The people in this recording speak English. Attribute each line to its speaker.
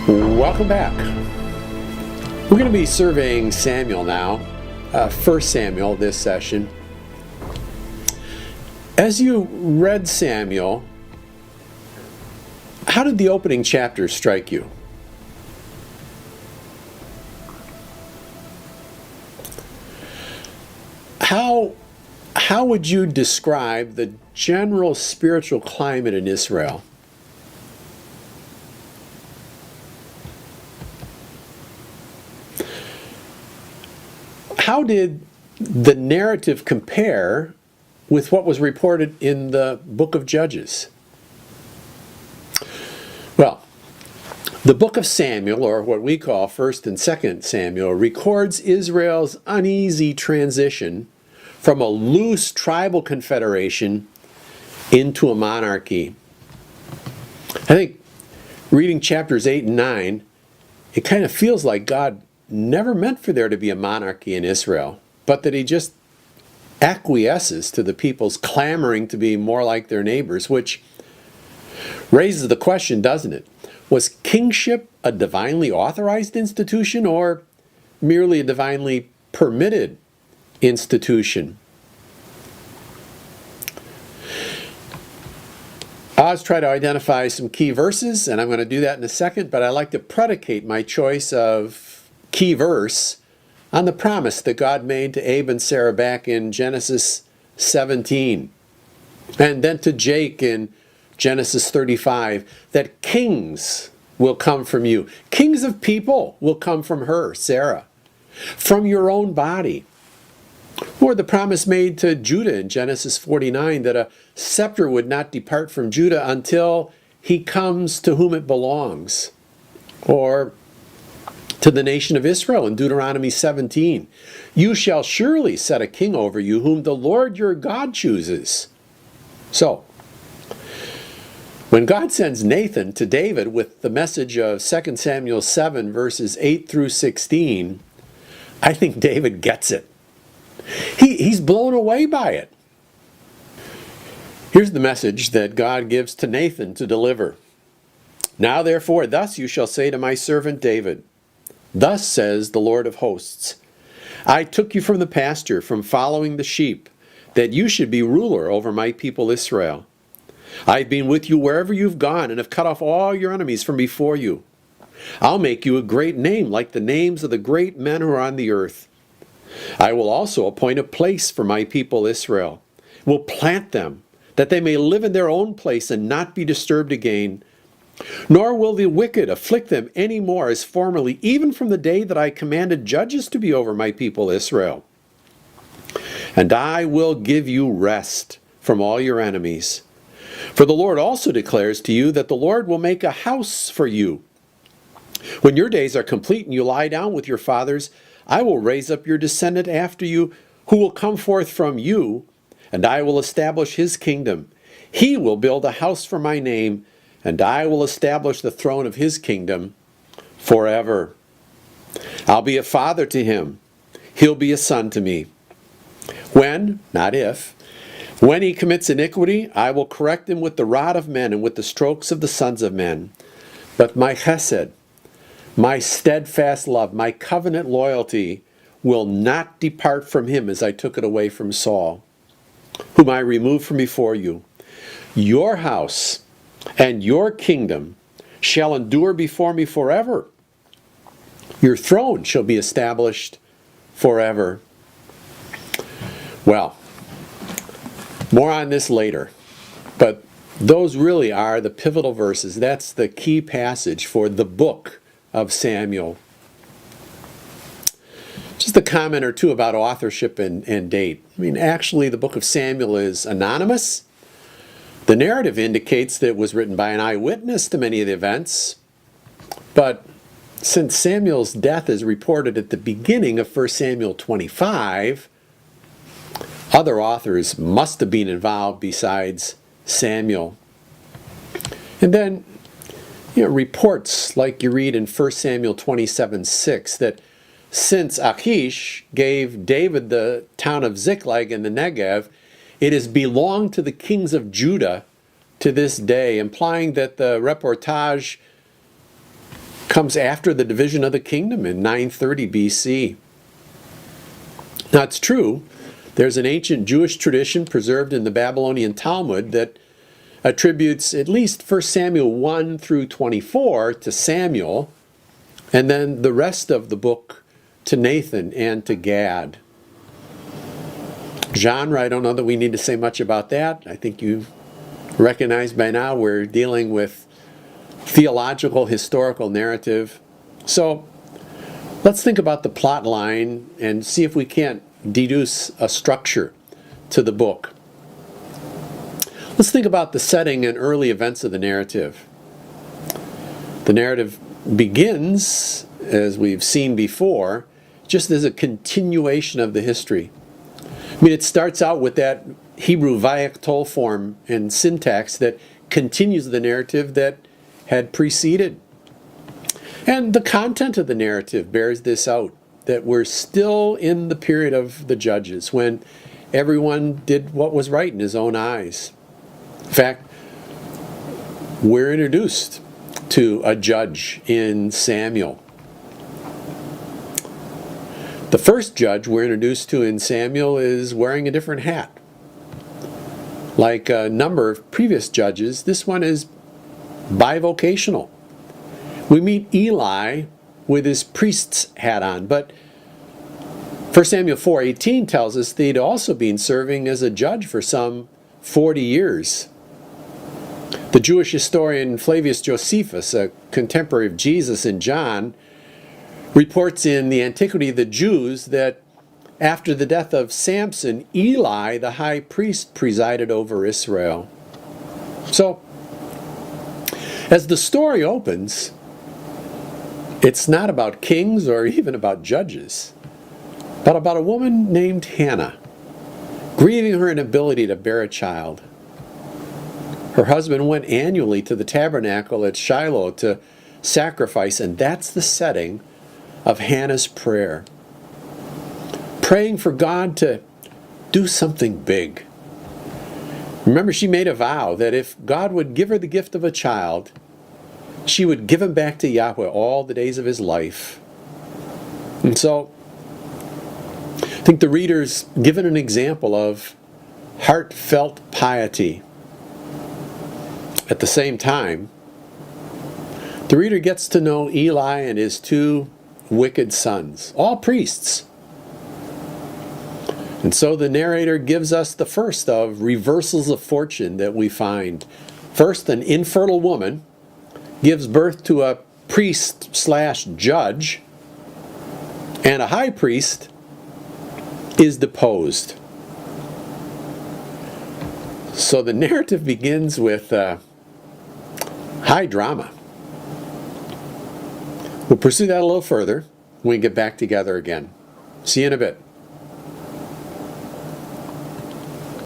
Speaker 1: Welcome back. We're going to be surveying Samuel now, 1 Samuel this session. As you read Samuel, how did the opening chapter strike you? How would you describe the general spiritual climate in Israel? How did the narrative compare with what was reported in the book of Judges? Well, the book of Samuel, or what we call 1st and 2nd Samuel, records Israel's uneasy transition from a loose tribal confederation into a monarchy. I think reading chapters 8 and 9, it kind of feels like God never meant for there to be a monarchy in Israel, but that he just acquiesces to the people's clamoring to be more like their neighbors, which raises the question, doesn't it? Was kingship a divinely authorized institution or merely a divinely permitted institution? I'll try to identify some key verses, and I'm going to do that in a second, but I like to predicate my choice of key verse on the promise that God made to Abe and Sarah back in Genesis 17, and then to Jake in Genesis 35, that kings will come from you. Kings of people will come from her, Sarah, from your own body. Or the promise made to Judah in Genesis 49 that a scepter would not depart from Judah until he comes to whom it belongs. Or to the nation of Israel in Deuteronomy 17, you shall surely set a king over you whom the Lord your God chooses. So, when God sends Nathan to David with the message of 2 Samuel 7 verses 8 through 16, I think David gets it. He's blown away by it. Here's the message that God gives to Nathan to deliver. Now therefore, thus you shall say to my servant David, thus says the Lord of hosts, I took you from the pasture, from following the sheep, that you should be ruler over my people Israel. I've been with you wherever you've gone, and have cut off all your enemies from before you. I'll make you a great name, like the names of the great men who are on the earth. I will also appoint a place for my people Israel, will plant them, that they may live in their own place and not be disturbed again. Nor will the wicked afflict them any more as formerly, even from the day that I commanded judges to be over my people Israel. And I will give you rest from all your enemies. For the Lord also declares to you that the Lord will make a house for you. When your days are complete and you lie down with your fathers, I will raise up your descendant after you, who will come forth from you, and I will establish his kingdom. He will build a house for my name, and I will establish the throne of his kingdom forever. I'll be a father to him. He'll be a son to me. When, not if, when he commits iniquity, I will correct him with the rod of men and with the strokes of the sons of men. But my chesed, my steadfast love, my covenant loyalty will not depart from him as I took it away from Saul, whom I removed from before you. Your house and your kingdom shall endure before me forever. Your throne shall be established forever. Well, more on this later, but those really are the pivotal verses. That's the key passage for the book of Samuel. Just a comment or two about authorship and date. I mean, actually, the book of Samuel is anonymous. The narrative indicates that it was written by an eyewitness to many of the events. But since Samuel's death is reported at the beginning of 1 Samuel 25, other authors must have been involved besides Samuel. And then, reports like you read in 1 Samuel 27:6 that since Achish gave David the town of Ziklag in the Negev, it has belonged to the kings of Judah to this day, implying that the reportage comes after the division of the kingdom in 930 BC. Now it's true, there's an ancient Jewish tradition preserved in the Babylonian Talmud that attributes at least 1 Samuel 1 through 24 to Samuel, and then the rest of the book to Nathan and to Gad. Genre, I don't know that we need to say much about that. I think you recognize by now we're dealing with theological, historical narrative. So let's think about the plot line and see if we can't deduce a structure to the book. Let's think about the setting and early events of the narrative. The narrative begins, as we've seen before, just as a continuation of the history. I mean, it starts out with that Hebrew vayaktol form and syntax that continues the narrative that had preceded. And the content of the narrative bears this out, that we're still in the period of the judges, when everyone did what was right in his own eyes. In fact, we're introduced to a judge in Samuel. The first judge we're introduced to in Samuel is wearing a different hat. Like a number of previous judges, this one is bivocational. We meet Eli with his priest's hat on, but 1 Samuel 4:18 tells us that he'd also been serving as a judge for some 40 years. The Jewish historian Flavius Josephus, a contemporary of Jesus and John, reports in the Antiquity of the Jews that after the death of Samson, Eli, the high priest, presided over Israel. So, as the story opens, it's not about kings or even about judges, but about a woman named Hannah, grieving her inability to bear a child. Her husband went annually to the tabernacle at Shiloh to sacrifice, and that's the setting of Hannah's prayer. Praying for God to do something big. Remember, she made a vow that if God would give her the gift of a child, she would give him back to Yahweh all the days of his life. And so, I think the reader's given an example of heartfelt piety. At the same time, the reader gets to know Eli and his two wicked sons, all priests. And so the narrator gives us the first of reversals of fortune that we find. First, an infertile woman gives birth to a priest/judge, and a high priest is deposed. So the narrative begins with high drama. We'll pursue that a little further when we get back together again. See you in a bit.